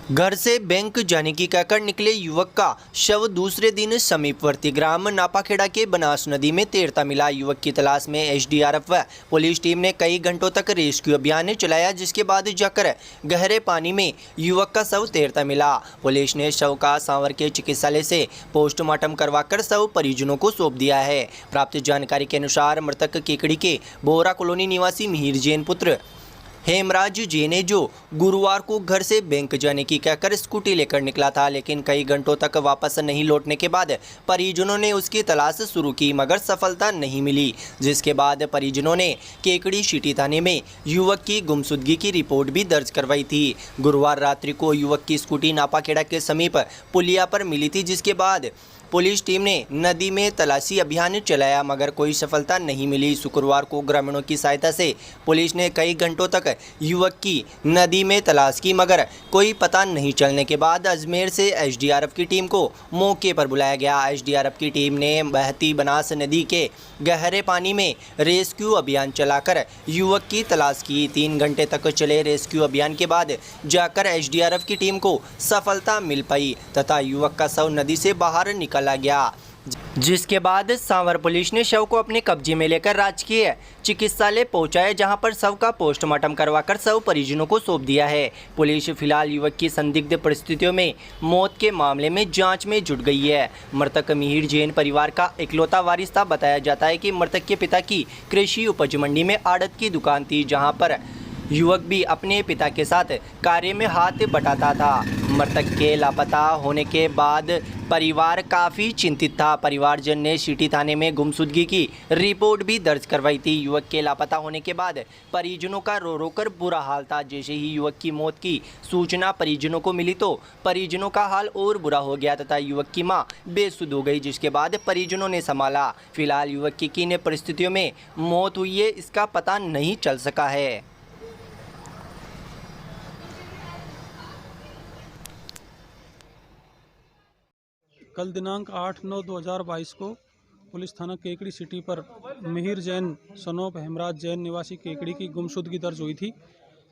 घर से बैंक जाने की कहकर निकले युवक का शव दूसरे दिन समीपवर्ती ग्राम नापाखेड़ा के बनास नदी में तैरता मिला। युवक की तलाश में एसडीआरएफ व पुलिस टीम ने कई घंटों तक रेस्क्यू अभियान चलाया, जिसके बाद जाकर गहरे पानी में युवक का शव तैरता मिला। पुलिस ने शव का सांवर के चिकित्सालय से पोस्टमार्टम करवाकर शव परिजनों को सौंप दिया है। प्राप्त जानकारी के अनुसार मृतक केकड़ी के बोरा कॉलोनी निवासी मिहिर जैन पुत्र हेमराज जैन ने जो गुरुवार को घर से बैंक जाने की कहकर स्कूटी लेकर निकला था, लेकिन कई घंटों तक वापस नहीं लौटने के बाद परिजनों ने उसकी तलाश शुरू की मगर सफलता नहीं मिली, जिसके बाद परिजनों ने केकड़ी सिटी थाने में युवक की गुमशुदगी की रिपोर्ट भी दर्ज करवाई थी। गुरुवार रात्रि को युवक की स्कूटी नापाखेड़ा के समीप पुलिया पर मिली थी, जिसके बाद पुलिस टीम ने नदी में तलाशी अभियान चलाया मगर कोई सफलता नहीं मिली। शुक्रवार को ग्रामीणों की सहायता से पुलिस ने कई घंटों तक युवक की नदी में तलाश की मगर कोई पता नहीं चलने के बाद अजमेर से एसडीआरएफ की टीम को मौके पर बुलाया गया। एसडीआरएफ की टीम ने बहती बनास नदी के गहरे पानी में रेस्क्यू अभियान चलाकर युवक की तलाश की। 3 घंटे तक चले रेस्क्यू अभियान के बाद जाकर एसडीआरएफ की टीम को सफलता मिल पाई तथा युवक का शव नदी से बाहर निकल आ गया, जिसके बाद सांवर पुलिस ने शव को अपने कब्जे में लेकर राजकीय चिकित्सालय पहुंचाया, जहां पर शव का पोस्टमार्टम करवाकर शव परिजनों को सौंप दिया है। पुलिस फिलहाल युवक की संदिग्ध परिस्थितियों में मौत के मामले में जांच में जुट गई है। मृतक मिहिर जैन परिवार का इकलौता वारिस था। बताया जाता है कि मृतक के पिता की कृषि उपज मंडी में आड़त की दुकान थी, जहाँ पर युवक भी अपने पिता के साथ कार्य में हाथ बटाता था। मृतक के लापता होने के बाद परिवार काफ़ी चिंतित था। परिवारजन ने सिटी थाने में गुमशुदगी की रिपोर्ट भी दर्ज करवाई थी। युवक के लापता होने के बाद परिजनों का रो रो कर बुरा हाल था। जैसे ही युवक की मौत की सूचना परिजनों को मिली तो परिजनों का हाल और बुरा हो गया तथा युवक की मां बेसुध हो गई, जिसके बाद परिजनों ने संभाला। फिलहाल युवक की किन परिस्थितियों में मौत हुई है इसका पता नहीं चल सका है। कल दिनांक 8/9/2022 को पुलिस थाना केकड़ी सिटी पर मिहिर जैन सनोप हेमराज जैन निवासी केकड़ी की गुमशुदगी दर्ज हुई थी।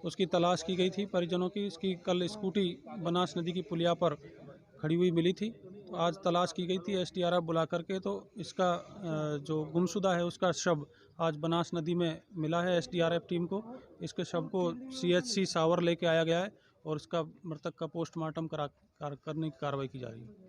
उसकी तलाश की गई थी परिजनों की। इसकी कल स्कूटी बनास नदी की पुलिया पर खड़ी हुई मिली थी, तो आज तलाश की गई थी एसडीआरएफ बुला करके। तो इसका जो गुमशुदा है उसका शव आज बनास नदी में मिला है एसडीआरएफ टीम को। इसके शव को सीएचसी सावर लेके आया गया है और इसका मृतक का पोस्टमार्टम करने की कार्रवाई की जा रही है।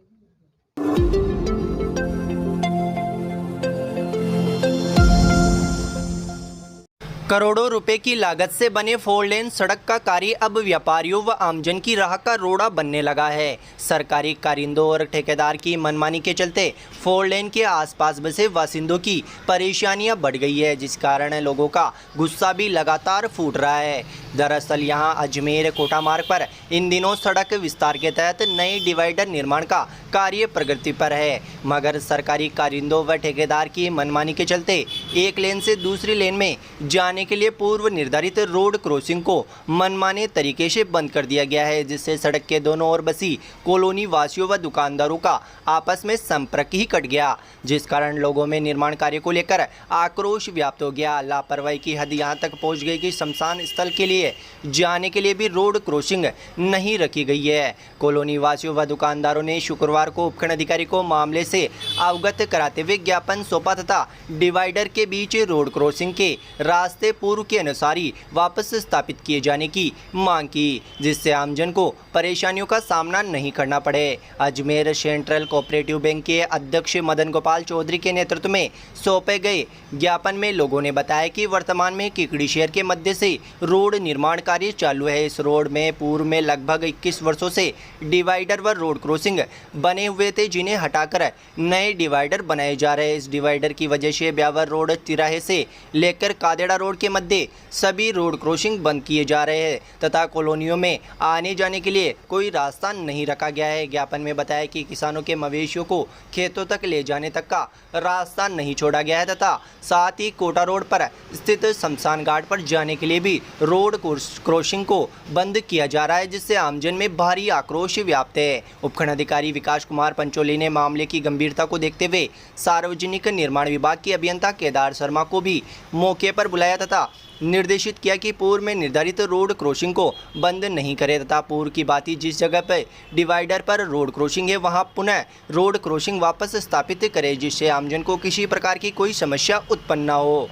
करोड़ों रुपए की लागत से बने 4 लेन सड़क का कार्य अब व्यापारियों व आमजन की राह का रोड़ा बनने लगा है। सरकारी कारिंदों और ठेकेदार की मनमानी के चलते 4 लेन के आसपास बसे बासिंदों की परेशानियां बढ़ गई है, जिस कारण लोगों का गुस्सा भी लगातार फूट रहा है। दरअसल यहां अजमेर कोटा मार्ग पर इन दिनों सड़क विस्तार के तहत नए डिवाइडर निर्माण का कार्य प्रगति पर है, मगर सरकारी कारिंदों व ठेकेदार की मनमानी के चलते एक लेन से दूसरी लेन में जाने के लिए पूर्व निर्धारित रोड क्रॉसिंग को मनमाने तरीके से बंद कर दिया गया है, जिससे सड़क के दोनों ओर बसी कॉलोनी वासियों व दुकानदारों का आपस में संपर्क ही कट गया, जिस कारण लोगों में निर्माण कार्य को लेकर आक्रोश व्याप्त हो गया। लापरवाही की हद यहां तक पहुंच गई कि शमशान स्थल के लिए जाने के लिए भी रोड क्रॉसिंग नहीं रखी गई है। कॉलोनी वासियों व दुकानदारों ने शुक्रवार को उपखंड अधिकारी को मामले से अवगत कराते हुए ज्ञापन सौंपा तथा डिवाइडर के बीच रोड क्रॉसिंग के रास्ते पूर्व के अनुसार ही वापस स्थापित किए जाने की मांग की, जिससे आमजन को परेशानियों का सामना नहीं करना पड़े। अजमेर सेंट्रल कोऑपरेटिव बैंक के अध्यक्ष मदन गोपाल चौधरी के नेतृत्व में सौंपे गए ज्ञापन में लोगों ने बताया कि वर्तमान में केकड़ी शहर के मध्य से रोड निर्माण कार्य चालू है। इस रोड में पूर्व में लगभग 21 वर्षों से डिवाइडर व रोड क्रॉसिंग बने हुए थे, जिन्हें हटाकर नए डिवाइडर बनाए जा रहे हैं। इस डिवाइडर की वजह से ब्यावर रोड तिराहे से लेकर कादेड़ा रोड के मध्य सभी रोड क्रॉसिंग बंद किए जा रहे हैं तथा कॉलोनियों में आने जाने के लिए कोई रास्ता नहीं रखा गया है। ज्ञापन में बताया कि किसानों के मवेशियों को खेतों तक ले जाने तक का रास्ता नहीं छोड़ा गया है तथा साथ ही कोटा रोड पर स्थित शमशान घाट पर जाने के लिए भी रोड क्रॉसिंग को बंद किया जा रहा है, जिससे आमजन में भारी आक्रोश व्याप्त है। उपखंड अधिकारी विकास प्रकाश कुमार पंचोली ने मामले की गंभीरता को देखते हुए सार्वजनिक निर्माण विभाग के अभियंता केदार शर्मा को भी मौके पर बुलाया तथा निर्देशित किया कि पूर्व में निर्धारित रोड क्रॉसिंग को बंद नहीं करे तथा पूर्व की भांति जिस जगह पर डिवाइडर पर रोड क्रॉसिंग है वहां पुनः रोड क्रॉसिंग वापस स्थापित करे, जिससे आमजन को किसी प्रकार की कोई समस्या उत्पन्न न हो।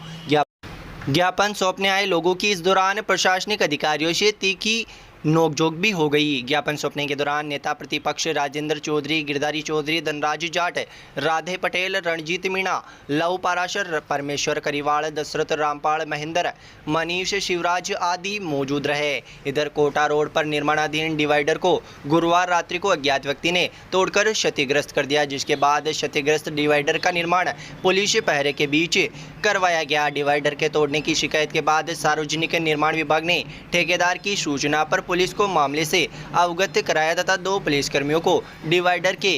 ज्ञापन सौंपने आए लोगों की इस दौरान प्रशासनिक अधिकारियों से तीखी नोकझोंक भी हो गई। ज्ञापन सौंपने के दौरान नेता प्रतिपक्ष राजेंद्र चौधरी, गिरधारी चौधरी, धनराज जाट, राधे पटेल, रणजीत मीणा, लव पाराशर, परमेश्वर करीवाल, दशरथ रामपाल, महेंद्र, मनीष शिवराज आदि मौजूद रहे। इधर कोटा रोड पर निर्माणाधीन डिवाइडर को गुरुवार रात्रि को अज्ञात व्यक्ति ने तोड़कर क्षतिग्रस्त कर दिया, जिसके बाद क्षतिग्रस्त डिवाइडर का निर्माण पुलिस पहरे के बीच करवाया गया। डिवाइडर के तोड़ने की शिकायत के बाद सार्वजनिक निर्माण विभाग ने ठेकेदार की सूचना पर पुलिस को मामले से अवगत कराया तथा 2 पुलिसकर्मियों को डिवाइडर के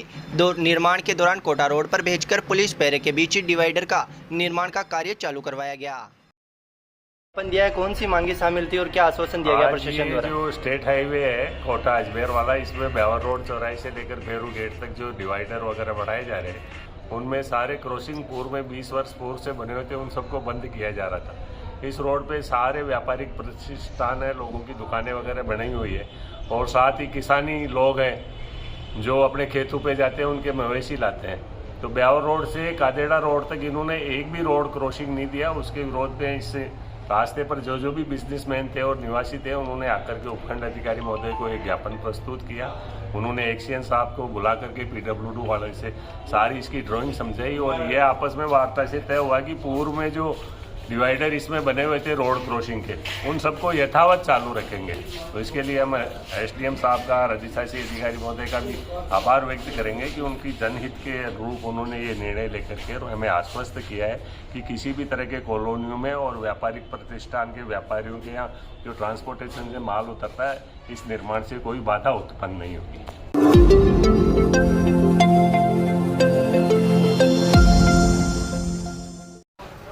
निर्माण के दौरान कोटा रोड पर भेजकर पुलिस पहरे के बीच डिवाइडर का निर्माण का कार्य चालू करवाया गया। दिया है, कौन सी मांगे शामिल थी और क्या आश्वासन दिया गया प्रशासन द्वारा? जो स्टेट हाईवे है कोटा अजमेर वाला, इसमें ब्यावर रोड चौराहे से लेकर भेरू गेट तक जो डिवाइडर वगैरह बढ़ाए जा रहे हैं, उनमें सारे क्रॉसिंग पूर्व में 20 वर्ष पूर्व से बने हुए थे, उन सबको बंद किया जा रहा था। इस रोड पे सारे व्यापारिक प्रतिष्ठान है, लोगों की दुकानें वगैरह बनी हुई है और साथ ही किसानी लोग हैं जो अपने खेतों पे जाते हैं, उनके मवेशी लाते हैं। तो ब्यावर रोड से कादेड़ा रोड तक इन्होंने एक भी रोड क्रॉसिंग नहीं दिया। उसके विरोध में इस रास्ते पर जो भी बिजनेसमैन थे और निवासी थे, उन्होंने आकर के उपखंड अधिकारी महोदय को एक ज्ञापन प्रस्तुत किया। उन्होंने एक्सीएन साहब को बुला करके PWD वाले से सारी इसकी ड्राइंग समझाई और यह आपस में वार्ता से तय हुआ कि पूर्व में जो डिवाइडर इसमें बने हुए थे रोड क्रॉसिंग के, उन सबको यथावत चालू रखेंगे। तो इसके लिए हम SDM साहब का, अधिशासी अधिकारी महोदय का भी आभार व्यक्त करेंगे कि उनकी जनहित के अनुरूप उन्होंने ये निर्णय लेकर के हमें आश्वस्त किया है कि किसी भी तरह के कॉलोनियों में और व्यापारिक प्रतिष्ठान के व्यापारियों के यहाँ जो ट्रांसपोर्टेशन से माल उतरता है, इस निर्माण से कोई बाधा उत्पन्न नहीं होगी।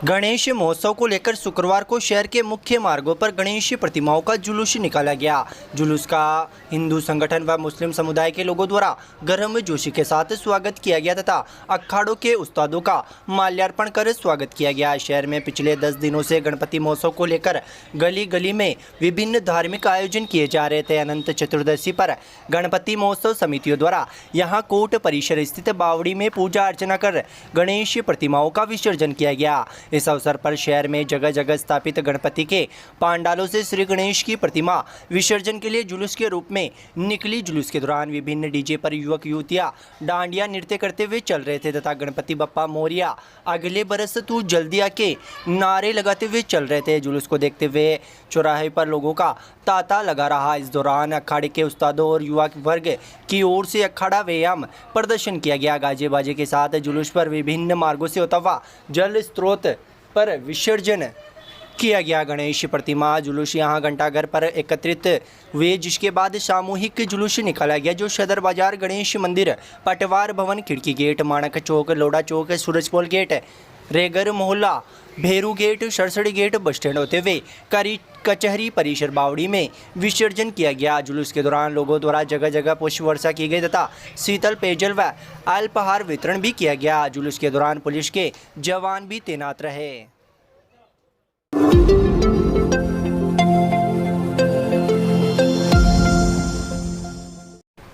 गणेश महोत्सव को लेकर शुक्रवार को शहर के मुख्य मार्गों पर गणेश प्रतिमाओं का जुलूस निकाला गया। जुलूस का हिंदू संगठन व मुस्लिम समुदाय के लोगों द्वारा गर्मजोशी के साथ स्वागत किया गया तथा अखाड़ों के उस्तादों का माल्यार्पण कर स्वागत किया गया। शहर में पिछले 10 दिनों से गणपति महोत्सव को लेकर गली गली में विभिन्न धार्मिक आयोजन किए जा रहे थे। अनंत चतुर्दशी पर गणपति महोत्सव समितियों द्वारा यहाँ कोट परिसर स्थित बावड़ी में पूजा अर्चना कर गणेश प्रतिमाओं का विसर्जन किया गया। इस अवसर पर शहर में जगह जगह स्थापित गणपति के पांडालों से श्री गणेश की प्रतिमा विसर्जन के लिए जुलूस के रूप में निकली। जुलूस के दौरान विभिन्न डीजे पर युवक युवतियां डांडिया नृत्य करते हुए चल रहे थे तथा गणपति बप्पा मोरिया, अगले बरस तू जल्दी आके नारे लगाते हुए चल रहे थे। जुलूस को देखते हुए चौराहे पर लोगों का तांता लगा रहा। इस दौरान अखाड़े के उस्तादों और युवा वर्ग की ओर से अखाड़ा व्यायाम प्रदर्शन किया गया। गाजे बाजे के साथ जुलूस पर विभिन्न मार्गों से होता हुआ जल स्रोत पर विसर्जन किया गया। गणेश प्रतिमा जुलूस यहाँ घंटाघर पर एकत्रित हुए, जिसके बाद सामूहिक जुलूस निकाला गया जो सदर बाजार, गणेश मंदिर, पटवार भवन, Khidki gate, Manak Chowk, Loda Chowk, Surajpol gate, Regar Mohalla, Bheru gate, Sarsadi gate, bus stand होते हुए कचहरी परिसर बावड़ी में विसर्जन किया गया। जुलूस के दौरान लोगों द्वारा जगह जगह पुष्प वर्षा की गई तथा शीतल पेयजल व अल्पाहार वितरण भी किया गया। जुलूस के दौरान पुलिस के जवान भी तैनात रहे।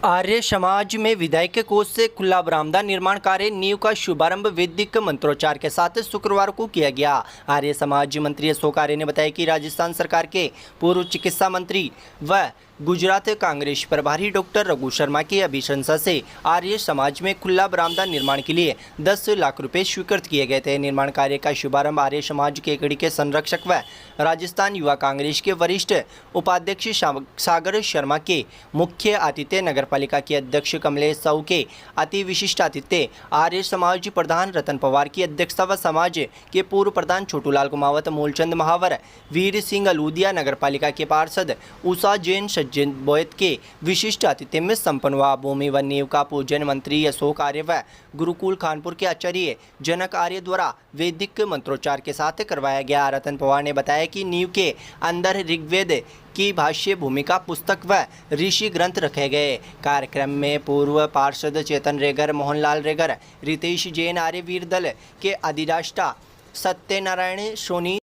आर्य समाज में विधायक कोष से खुला बरामदा निर्माण कार्य नींव का शुभारंभ वैदिक मंत्रोच्चार के साथ शुक्रवार को किया गया। आर्य समाज मंत्री अशोक आर्य ने बताया कि राजस्थान सरकार के पूर्व चिकित्सा मंत्री व गुजरात कांग्रेस प्रभारी डॉक्टर रघु शर्मा की अभिशंसा से आर्य समाज में खुला बरामदा निर्माण के लिए 10 लाख रुपए स्वीकृत किए गए थे। निर्माण कार्य का शुभारंभ आर्य समाज केकड़ी के संरक्षक व राजस्थान युवा कांग्रेस के वरिष्ठ उपाध्यक्ष सागर शर्मा के मुख्य आतिथ्य, नगरपालिका के अध्यक्ष कमलेश साहू के अति विशिष्ट आतिथ्य, आर्य समाज प्रधान रतन पवार की अध्यक्षता व समाज के पूर्व प्रधान छोटूलाल कुमावत, मूलचंद महावर, वीर सिंह अलूदिया, नगरपालिका के पार्षद उषा जैन सज्जन बोयत के विशिष्ट आतिथ्य में संपन्न हुआ। भूमि व नींव का पूजन मंत्री अशोक आर्य व गुरुकुल खानपुर के आचार्य जनक आर्य द्वारा वैदिक मंत्रोच्चार के साथ करवाया गया। रतन पवार ने बताया कि नींव के अंदर ऋग्वेद की भाष्य भूमिका पुस्तक व ऋषि ग्रंथ रखे गए। कार्यक्रम में पूर्व पार्षद चेतन रेगर, मोहनलाल रेगर, रितेश जैन, आर्यवीर दल के अधिष्ठाता सत्यनारायण सोनी,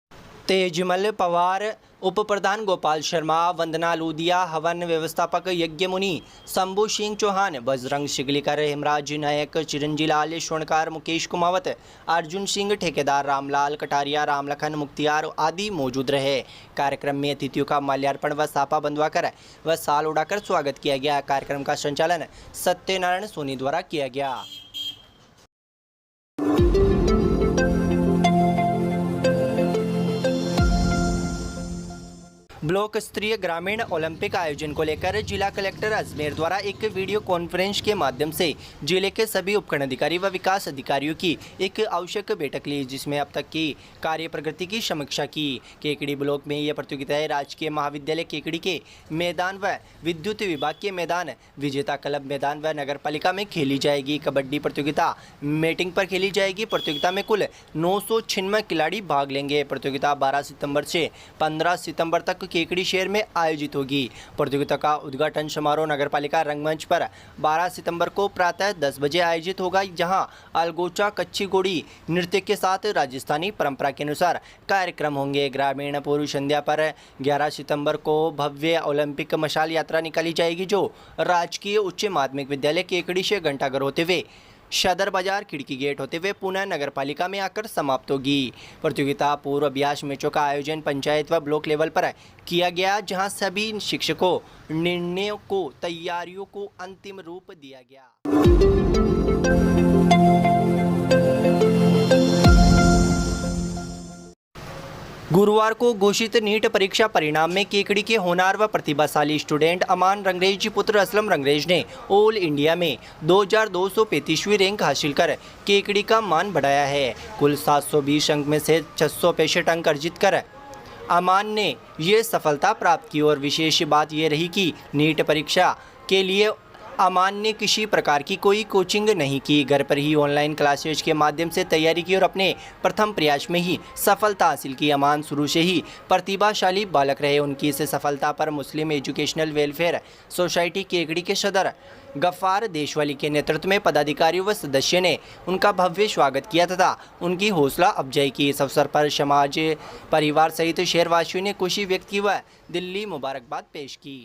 तेजमल पवार, उप प्रधान गोपाल शर्मा, वंदना लूदिया, हवन व्यवस्थापक यज्ञ मुनि, शंभू सिंह चौहान, बजरंग शिगलीकर, हेमराज नायक, चिरंजीलाल स्वर्णकार, मुकेश कुमावत, अर्जुन सिंह ठेकेदार, रामलाल कटारिया, रामलखन मुख्तियार आदि मौजूद रहे। कार्यक्रम में अतिथियों का माल्यार्पण व साफा बंधवाकर व साल उड़ाकर स्वागत किया गया। कार्यक्रम का संचालन सत्यनारायण सोनी द्वारा किया गया। ब्लॉक स्तरीय ग्रामीण ओलंपिक आयोजन को लेकर जिला कलेक्टर अजमेर द्वारा एक वीडियो कॉन्फ्रेंस के माध्यम से जिले के सभी उपखंड अधिकारी व विकास अधिकारियों की एक आवश्यक बैठक ली, जिसमें अब तक की कार्य प्रगति की समीक्षा की। केकड़ी ब्लॉक में यह प्रतियोगिताएं राजकीय महाविद्यालय केकड़ी के मैदान व विद्युत विभाग के मैदान, विजेता क्लब मैदान व नगर पालिका में खेली जाएगी। कबड्डी प्रतियोगिता मीटिंग पर खेली जाएगी। प्रतियोगिता में कुल 996 खिलाड़ी भाग लेंगे। प्रतियोगिता 12 सितंबर से 15 सितंबर तक केकड़ी शहर में आयोजित होगी। प्रतियोगिता का उद्घाटन समारोह नगरपालिका रंगमंच पर 12 सितंबर को प्रातः 10 बजे आयोजित होगा, जहां अलगोचा कच्ची घोड़ी नृत्य के साथ राजस्थानी परंपरा के अनुसार कार्यक्रम होंगे। ग्रामीण पूर्व संध्या पर 11 सितंबर को भव्य ओलंपिक मशाल यात्रा निकाली जाएगी, जो राजकीय उच्च माध्यमिक विद्यालय केकड़ी से घंटाघर होते हुए सदर बाजार खिड़की गेट होते हुए पुनः नगर पालिका में आकर समाप्त होगी। प्रतियोगिता पूर्व अभ्यास मैचों का आयोजन पंचायत व ब्लॉक लेवल पर किया गया, जहां सभी शिक्षकों निर्णयों को तैयारियों को अंतिम रूप दिया गया। गुरुवार को घोषित नीट परीक्षा परिणाम में केकड़ी के होनार व प्रतिभाशाली स्टूडेंट अमान रंगरेज पुत्र असलम रंगरेज ने ऑल इंडिया में 2235वीं रैंक हासिल कर केकड़ी का मान बढ़ाया है। कुल 720 अंक में से 665 अंक अर्जित कर अमान ने ये सफलता प्राप्त की। और विशेष बात यह रही कि नीट परीक्षा के लिए अमान ने किसी प्रकार की कोई कोचिंग नहीं की, घर पर ही ऑनलाइन क्लासेज के माध्यम से तैयारी की और अपने प्रथम प्रयास में ही सफलता हासिल की। अमान शुरू से ही प्रतिभाशाली बालक रहे। उनकी इस सफलता पर Muslim educational welfare society Kekri के सदर गफ्फार देशवाली के नेतृत्व में पदाधिकारियों व सदस्य ने उनका भव्य स्वागत किया तथा उनकी हौसला अफजाई की। इस अवसर पर समाज, परिवार सहित शहरवासियों ने खुशी व्यक्त की व दिल्ली मुबारकबाद पेश की।